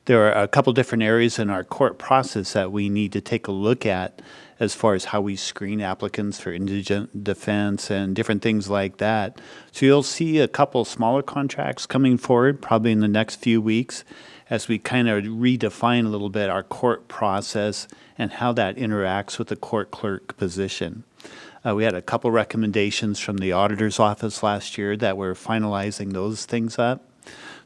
[SPEAKER 18] There are a couple different areas in our court process that we need to take a look at as far as how we screen applicants for indigent defense and different things like that. So you'll see a couple smaller contracts coming forward probably in the next few weeks as we kind of redefine a little bit our court process and how that interacts with the court clerk position. We had a couple recommendations from the auditor's office last year that we're finalizing those things up.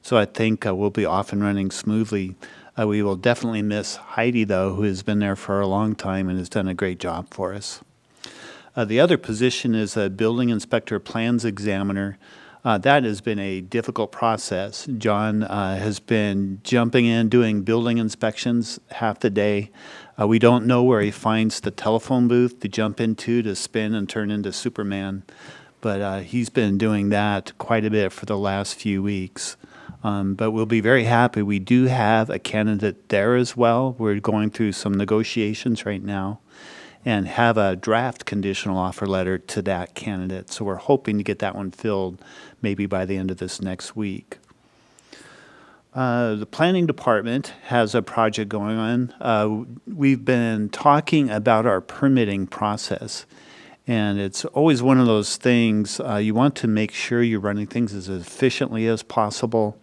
[SPEAKER 18] So I think we'll be off and running smoothly. We will definitely miss Heidi, though, who has been there for a long time and has done a great job for us. The other position is a building inspector plans examiner. That has been a difficult process. John has been jumping in, doing building inspections half the day. We don't know where he finds the telephone booth to jump into to spin and turn into Superman. But he's been doing that quite a bit for the last few weeks. But we'll be very happy. We do have a candidate there as well. We're going through some negotiations right now and have a draft conditional offer letter to that candidate. So we're hoping to get that one filled maybe by the end of this next week. The planning department has a project going on. We've been talking about our permitting process. And it's always one of those things, you want to make sure you're running things as efficiently as possible.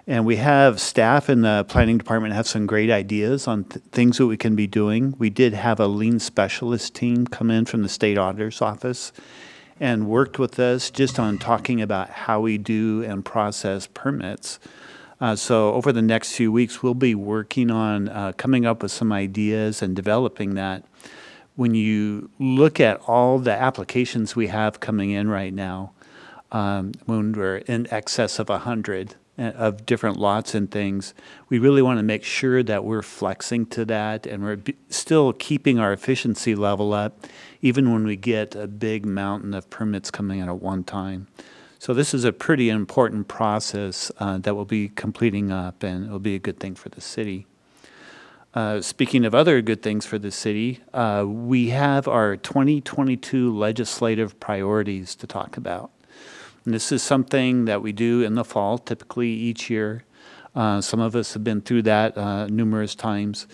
[SPEAKER 18] And we have staff in the planning department have some great ideas on things that we can be doing. We did have a lien specialist team come in from the state auditor's office and worked with us just on talking about how we do and process permits. So over the next few weeks, we'll be working on coming up with some ideas and developing that. When you look at all the applications we have coming in right now, when we're in excess of 100 of different lots and things, we really want to make sure that we're flexing to that and we're still keeping our efficiency level up, even when we get a big mountain of permits coming in at one time. So this is a pretty important process that we'll be completing up, and it'll be a good thing for the city. Speaking of other good things for the city, we have our 2022 legislative priorities to talk about. And this is something that we do in the fall, typically each year. Some of us have been through that numerous times.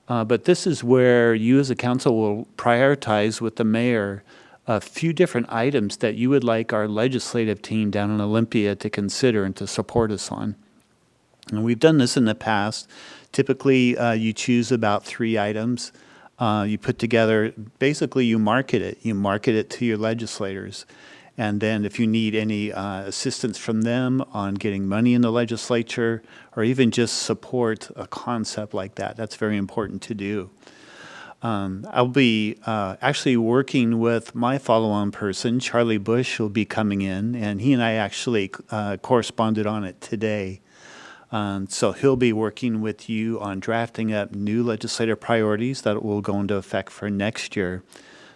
[SPEAKER 18] But this is where you as a council will prioritize with the mayor a few different items that you would like our legislative team down in Olympia to consider and to support us on. And we've done this in the past. Typically, you choose about 3 items. You put together, basically you market it. You market it to your legislators. And then if you need any assistance from them on getting money in the legislature or even just support a concept like that, that's very important to do. I'll be actually working with my follow-on person, Charlie Bush, who'll be coming in, and he and I actually corresponded on it today. So he'll be working with you on drafting up new legislative priorities that will go into effect for next year.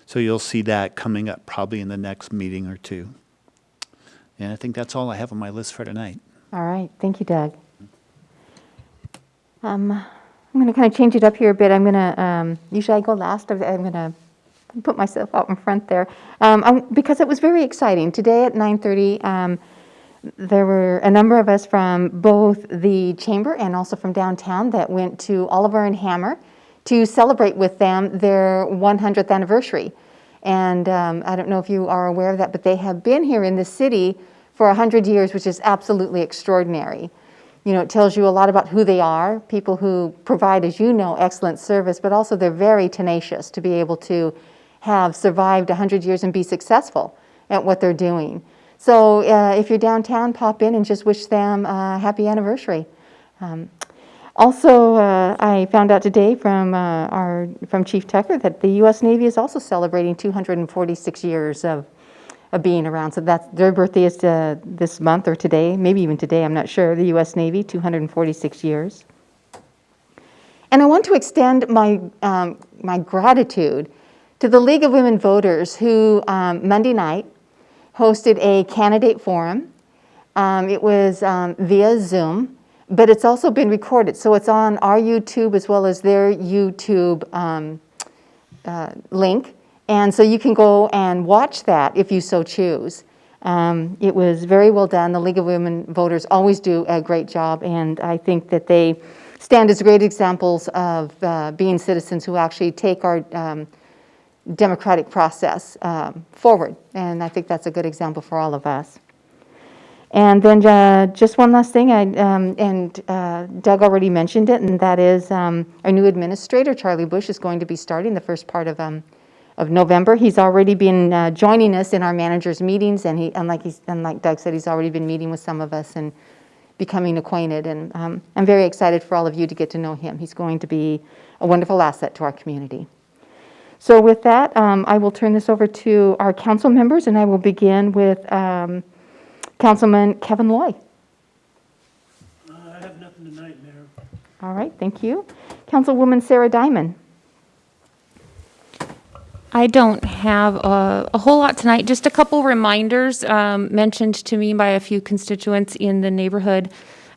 [SPEAKER 18] So you'll see that coming up probably in the next meeting or two. And I think that's all I have on my list for tonight.
[SPEAKER 4] All right, thank you, Doug. I'm going to kind of change it up here a bit. I'm going to, usually I go last. I'm going to put myself out in front there because it was very exciting. Today at 9:30, there were a number of us from both the chamber and also from downtown that went to Oliver and Hammer to celebrate with them their 100th anniversary. And I don't know if you are aware of that, but they have been here in the city for 100 years, which is absolutely extraordinary. You know, it tells you a lot about who they are, people who provide, as you know, excellent service, but also they're very tenacious to be able to have survived 100 years and be successful at what they're doing. So if you're downtown, pop in and just wish them a happy anniversary. Also, I found out today from Chief Tucker that the U.S. Navy is also celebrating 246 years of being around. So that's their birthday is this month or today, maybe even today, I'm not sure. The U.S. Navy, 246 years. And I want to extend my gratitude to the League of Women Voters who Monday night hosted a candidate forum. It was via Zoom. But it's also been recorded, so it's on our YouTube as well as their YouTube link. And so you can go and watch that if you so choose. It was very well done. The League of Women Voters always do a great job, and I think that they stand as great examples of being citizens who actually take our democratic process forward. And I think that's a good example for all of us. And then just one last thing, Doug already mentioned it, and that is our new administrator, Charlie Bush, is going to be starting the first part of November. He's already been joining us in our managers' meetings, and like Doug said, he's already been meeting with some of us and becoming acquainted. And I'm very excited for all of you to get to know him. He's going to be a wonderful asset to our community. So with that, I will turn this over to our council members, and I will begin with Councilman Kevin Loy.
[SPEAKER 1] I have nothing tonight, Mayor.
[SPEAKER 4] All right, thank you. Councilwoman Sarah Diamond.
[SPEAKER 5] I don't have a whole lot tonight, just a couple reminders mentioned to me by a few constituents in the neighborhood.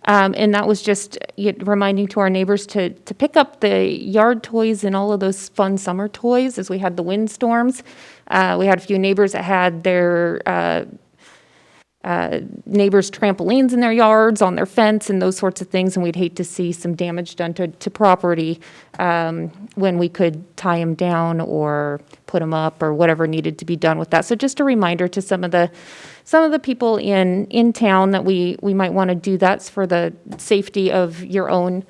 [SPEAKER 5] And that was just reminding to our neighbors to pick up the yard toys and all of those fun summer toys as we had the windstorms. We had a few neighbors that had their neighbors' trampolines in their yards, on their fence, and those sorts of things, and we'd hate to see some damage done to property when we could tie them down or put them up or whatever needed to be done with that. So just a reminder to some of the people in town that we might want to do that for the safety of your own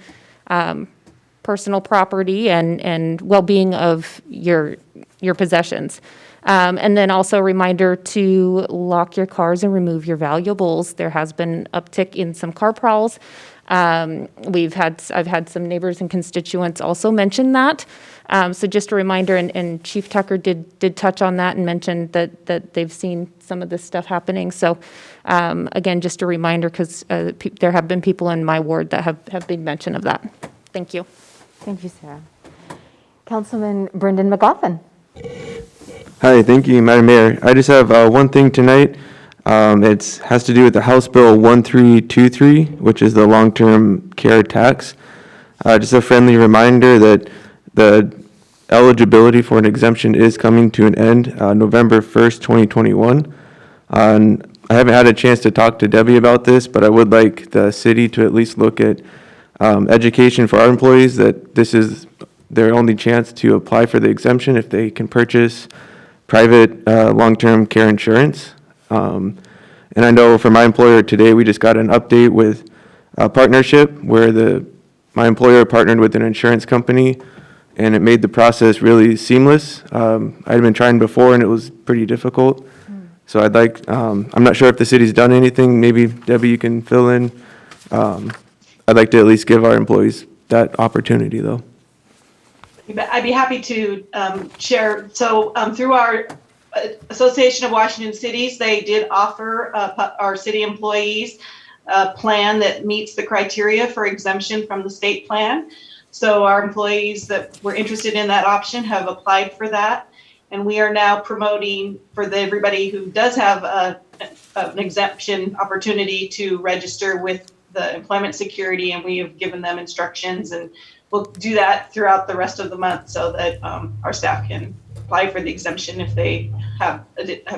[SPEAKER 5] personal property and well-being of your possessions. And then also a reminder to lock your cars and remove your valuables. There has been uptick in some car prowls. I've had some neighbors and constituents also mention that. So just a reminder, and Chief Tucker did touch on that and mentioned that they've seen some of this stuff happening. So again, just a reminder, because there have been people in my ward that have made mention of that. Thank you.
[SPEAKER 4] Thank you, Sarah. Councilman Brendan McGoffin.
[SPEAKER 3] Hi, thank you, Madam Mayor. I just have one thing tonight. It has to do with the House Bill 1323, which is the long-term care tax. Just a friendly reminder that the eligibility for an exemption is coming to an end November 1st, 2021. And I haven't had a chance to talk to Debbie about this, but I would like the city to at least look at education for our employees, that this is their only chance to apply for the exemption if they can purchase private long-term care insurance. And I know for my employer today, we just got an update with partnership where my employer partnered with an insurance company, and it made the process really seamless. I'd been trying before, and it was pretty difficult. So I'm not sure if the city's done anything. Maybe Debbie, you can fill in. I'd like to at least give our employees that opportunity, though.
[SPEAKER 16] I'd be happy to share. So through our Association of Washington Cities, they did offer our city employees a plan that meets the criteria for exemption from the state plan. So our employees that were interested in that option have applied for that. And we are now promoting for everybody who does have an exemption opportunity to register with the Employment Security, and we have given them instructions, and we'll do that throughout the rest of the month so that our staff can apply for the exemption if they have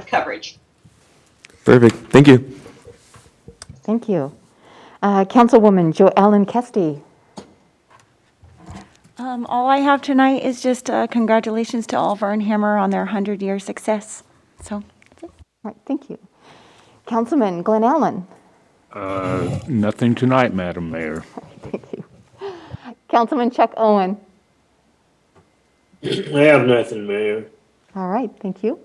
[SPEAKER 16] coverage.
[SPEAKER 3] Perfect. Thank you.
[SPEAKER 4] Thank you. Councilwoman Joellen Kesty.
[SPEAKER 19] All I have tonight is just congratulations to Oliver and Hammer on their 100-year success. So, that's it.
[SPEAKER 4] All right, thank you. Councilman Glenn Allen.
[SPEAKER 20] Nothing tonight, Madam Mayor.
[SPEAKER 4] Thank you. Councilman Chuck Owen.
[SPEAKER 21] I have nothing, Mayor.
[SPEAKER 4] All right, thank you.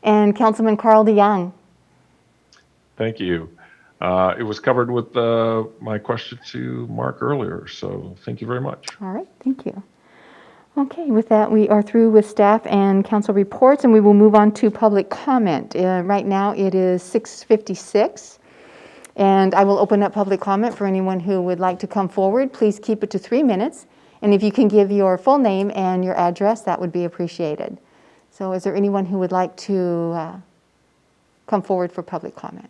[SPEAKER 4] And Councilman Carl DeYoung.
[SPEAKER 6] Thank you. It was covered with my question to Mark earlier, so thank you very much.
[SPEAKER 4] All right, thank you. Okay, with that, we are through with staff and council reports, and we will move on to public comment. Right now, it is 6:56, and I will open up public comment for anyone who would like to come forward. Please keep it to 3 minutes, and if you can give your full name and your address, that would be appreciated. So is there anyone who would like to come forward for public comment?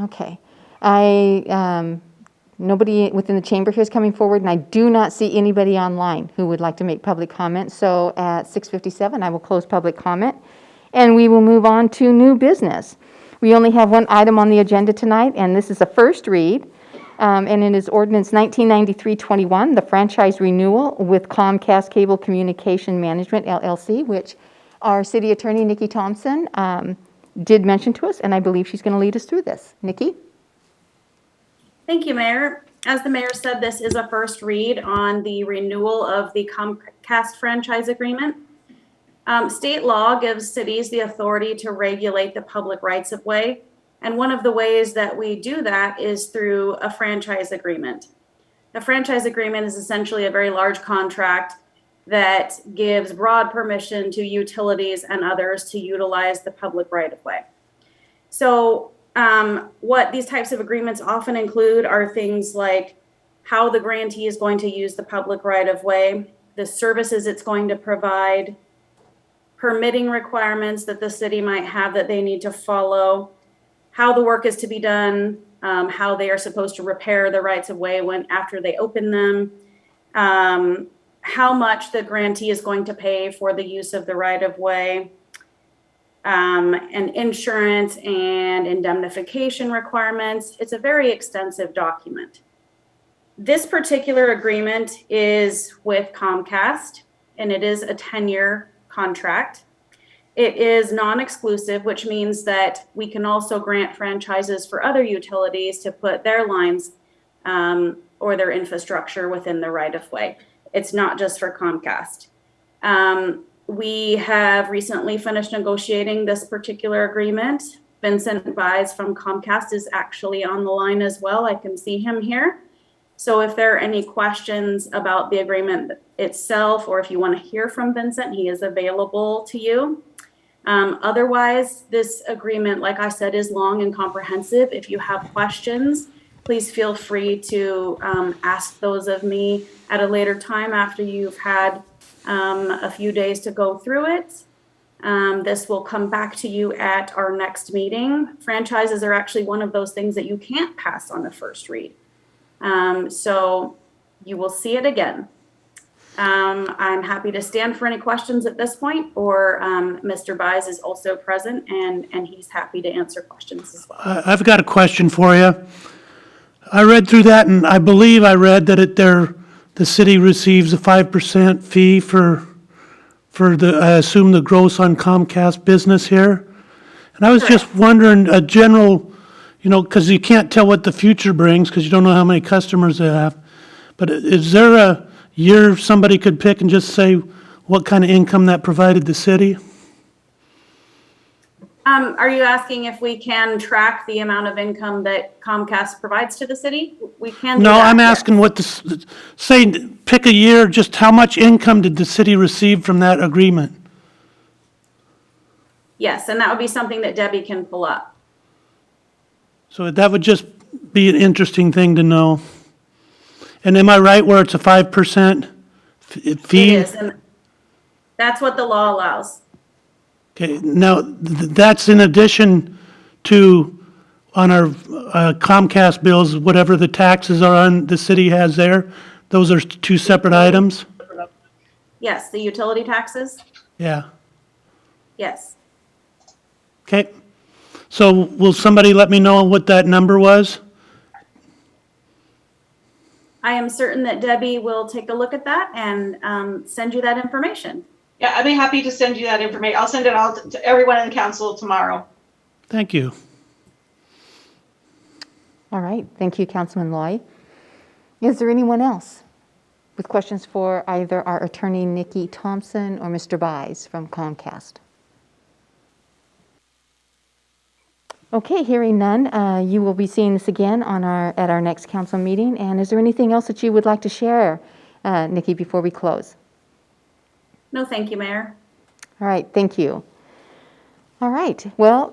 [SPEAKER 4] Okay. Nobody within the chamber here is coming forward, and I do not see anybody online who would like to make public comment. So at 6:57, I will close public comment, and we will move on to new business. We only have one item on the agenda tonight, and this is a first read, and it is Ordinance 1993-21, the franchise renewal with Comcast Cable Communication Management, LLC, which our city attorney, Nikki Thompson, did mention to us, and I believe she's going to lead us through this. Nikki?
[SPEAKER 17] Thank you, Mayor. As the mayor said, this is a first read on the renewal of the Comcast franchise agreement. State law gives cities the authority to regulate the public rights of way, and one of the ways that we do that is through a franchise agreement. A franchise agreement is essentially a very large contract that gives broad permission to utilities and others to utilize the public right of way. So what these types of agreements often include are things like how the grantee is going to use the public right of way, the services it's going to provide, permitting requirements that the city might have that they need to follow, how the work is to be done, how they are supposed to repair the rights of way after they open them, how much the grantee is going to pay for the use of the right of way, and insurance and indemnification requirements. It's a very extensive document. This particular agreement is with Comcast, and it is a 10-year contract. It is non-exclusive, which means that we can also grant franchises for other utilities to put their lines or their infrastructure within the right of way. It's not just for Comcast. We have recently finished negotiating this particular agreement. Vincent Bies from Comcast is actually on the line as well. I can see him here. So if there are any questions about the agreement itself, or if you want to hear from Vincent, he is available to you. Otherwise, this agreement, like I said, is long and comprehensive. If you have questions, please feel free to ask those of me at a later time after you've had a few days to go through it. This will come back to you at our next meeting. Franchises are actually one of those things that you can't pass on the first read. So you will see it again. I'm happy to stand for any questions at this point, or Mr. Bies is also present, and he's happy to answer questions as well.
[SPEAKER 1] I've got a question for you. I read through that, and I believe I read that the city receives a 5% fee for I assume, the gross on Comcast business here. And I was just wondering, a general, because you can't tell what the future brings, because you don't know how many customers they have. But is there a year somebody could pick and just say what kind of income that provided the city?
[SPEAKER 17] Are you asking if we can track the amount of income that Comcast provides to the city? We can do
[SPEAKER 1] No,
[SPEAKER 17] that,
[SPEAKER 1] I'm
[SPEAKER 17] yes.
[SPEAKER 1] asking pick a year, just how much income did the city receive from that agreement?
[SPEAKER 17] Yes, and that would be something that Debbie can pull up.
[SPEAKER 1] So that would just be an interesting thing to know. And am I right where it's a 5% fee?
[SPEAKER 17] It is, and that's what the law allows.
[SPEAKER 1] Okay, now, that's in addition to, on our Comcast bills, whatever the taxes are on, the city has there? Those are two separate items?
[SPEAKER 17] Yes, the utility taxes,
[SPEAKER 1] Yeah.
[SPEAKER 17] yes.
[SPEAKER 1] Okay. So will somebody let me know what that number was?
[SPEAKER 17] I am certain that Debbie will take a look at that and send you that information.
[SPEAKER 16] Yeah, I'd be happy to send you that information. I'll send it out to everyone in the council tomorrow.
[SPEAKER 1] Thank you.
[SPEAKER 4] All right, thank you, Councilman Loy. Is there anyone else with questions for either our attorney, Nikki Thompson, or Mr. Buys from Comcast? Okay, hearing none, you will be seeing this again at our next council meeting. And is there anything else that you would like to share, Nikki, before we close?
[SPEAKER 17] No, thank you, Mayor.
[SPEAKER 4] All right, thank you. All right, well,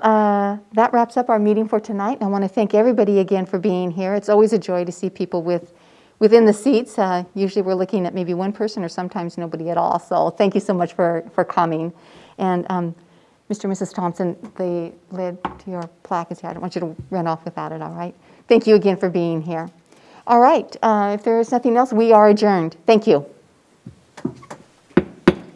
[SPEAKER 4] that wraps up our meeting for tonight. I want to thank everybody again for being here. It's always a joy to see people within the seats. Usually we're looking at maybe one person or sometimes nobody at all. So thank you so much for coming. And Mr. and Mrs. Thompson, the lid to your plaque is here. I don't want you to run off without it, all right? Thank you again for being here. All right, if there is nothing else, we are adjourned. Thank you.